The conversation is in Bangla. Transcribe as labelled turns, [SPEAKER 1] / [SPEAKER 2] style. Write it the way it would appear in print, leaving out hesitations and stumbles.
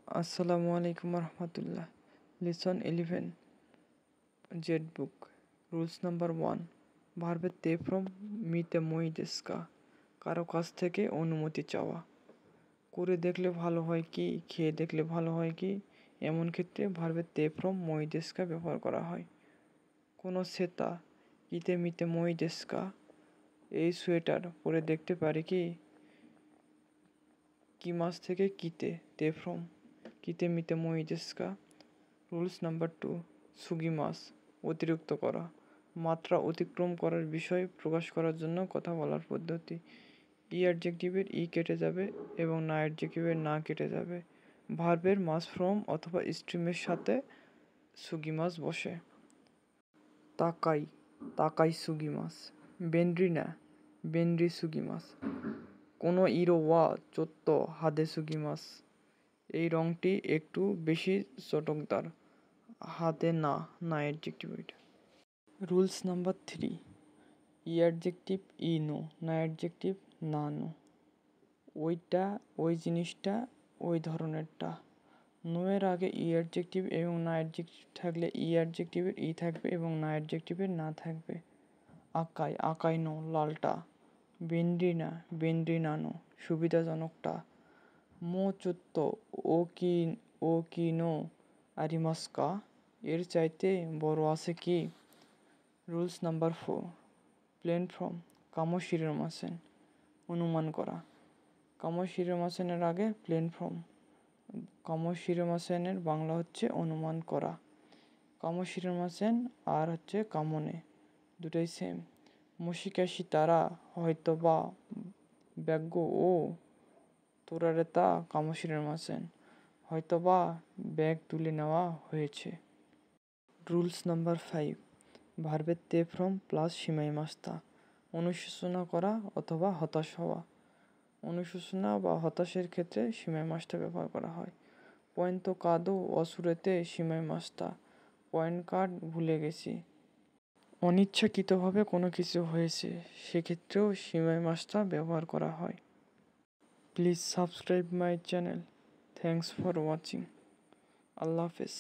[SPEAKER 1] আসসালামু আলাইকুম রহমতুল্লাহ। Lesson 11 Z book. Rules number 1, ভার্বের তে ফ্রম মিতে মই দেস্কা, কারো কাছ থেকে অনুমতি চাওয়া। করে দেখলে ভালো হয় কি, খেয়ে দেখলে ভালো হয় কি, এমন ক্ষেত্রে ভার্বের তে ফ্রম মই দেস্কা ব্যবহার করা হয়। কোনো সেতা কিতে মিতে মই দেস্কা, এই সোয়েটার পরে দেখতে পারি কি, কি মাস থেকে কিতে, তে ফ্রম কিতে মিতে মই দেস্কা। রুলস নাম্বার 2, সুগি মাস, অতিরিক্ত করা, মাত্রা অতিক্রম করার বিষয় প্রকাশ করার জন্য কথা বলার পদ্ধতি। ই অ্যাডজেক্টিভের ই কেটে যাবে এবং না অ্যাডজেক্টিভের না কেটে যাবে। ভার্বের মাস ফ্রম অথবা স্ট্রিমের সাথে সুগি মাস বসে। তাকাই, তাকাই সুগি মাস। বেন্ড্রিনা, বেন্ড্রি সুগি মাস। কোনো ইরো ওয়া চোত্ত হাদে সুগি মাস, এই রঙটি একটু বেশি চটকদার। হাতে না, না অ্যাডজেক্টিভ এটা। রুলস নাম্বার 3, ই অ্যাডজেক্টিভ ই নো, না অ্যাডজেক্টিভ না নো। ওইটা, ওই জিনিসটা, ওই ধরনেরটা। নো এর আগে ই অ্যাডজেক্টিভ এবং না অ্যাডজেক্টিভ থাকলে ই অ্যাডজেক্টিভের ই থাকবে এবং না অ্যাডজেক্টিভের না থাকবে। আকাই, আকাই নো, লালটা। বেন্ড্রিনা, বেন্ড্রিনা নো, সুবিধাজনকটা। মো চুত্ত, ও কি নো আরিমাস্কা, এর চাইতে বড় আছে কি। রুলস নাম্বার 4, প্লেন ফর্ম কামোশিরেমাসেন, অনুমান করা। কামোশিরেমাসেনের আগে প্লেন ফর্ম। কামোশিরেমাসেনের বাংলা হচ্ছে অনুমান করা। কামোশিরেমাসেন আর হচ্ছে কামনে, দুটোই সেম। মশিকাশি তারা হয়তো বা ব্যাগ্য ও তোরারেতা কামোশিরেমাসেন, হয়তো বা ব্যাগ তুলে নেওয়া হয়েছে। রুলস নাম্বার 5, ভার্বের তে ফ্রম প্লাস সিমাই মাস্তা, অনুশোচনা করা অথবা হতাশ হওয়া। অনুশোচনা বা হতাশের ক্ষেত্রে সিমাই মাস্তা ব্যবহার করা হয়। পয়েন্ট কাদো অসুরেতে সিমাই মাস্তা, পয়েন্ট কার্ড ভুলে গেছি। অনিচ্ছাকৃতভাবে কোনো কিছু হয়েছে, সেক্ষেত্রেও সিমাই মাস্তা ব্যবহার করা হয়। Please subscribe my channel. Thanks for watching. আল্লাহ হাফেজ।